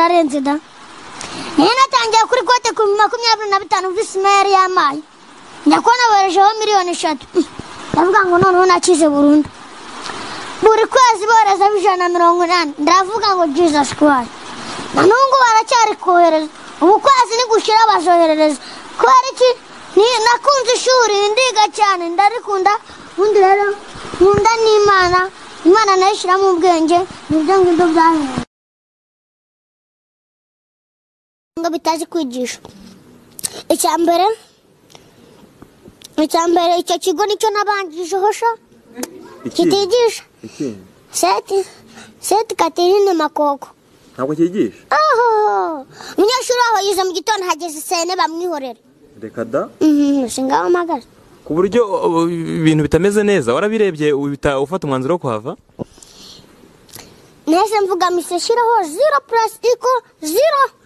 birarenze da nena tangiye kuri kote 25 visimeri y'amayi ndakona barejeho miliyoni 3 ndavuga ngo none nakize burundu buri kwezi boreza 180 ndavuga ngo Jesus Christ nanungu baracyari kohereza ubu kwezi ni gushira bazoherereza kwari ki ni nakunze ishuri ndiga cyane ndarikunda undi rero nkunda Imana nayishira mu bwenge nibyo ngindo byawe ngo bitazi kwigisha icyambere icyo kigo nicyo nabanjije hosha kitigisha seti Katerine Makoko ntabwo kigisha umunyeshuri aho yize mu gitondo hageze sene bamwihorera reka da singaho magara ku buryo ibintu bitameze neza warabirebye ufata umwanzuro wo kuhava nese mvuga mise shiraho 0 + 0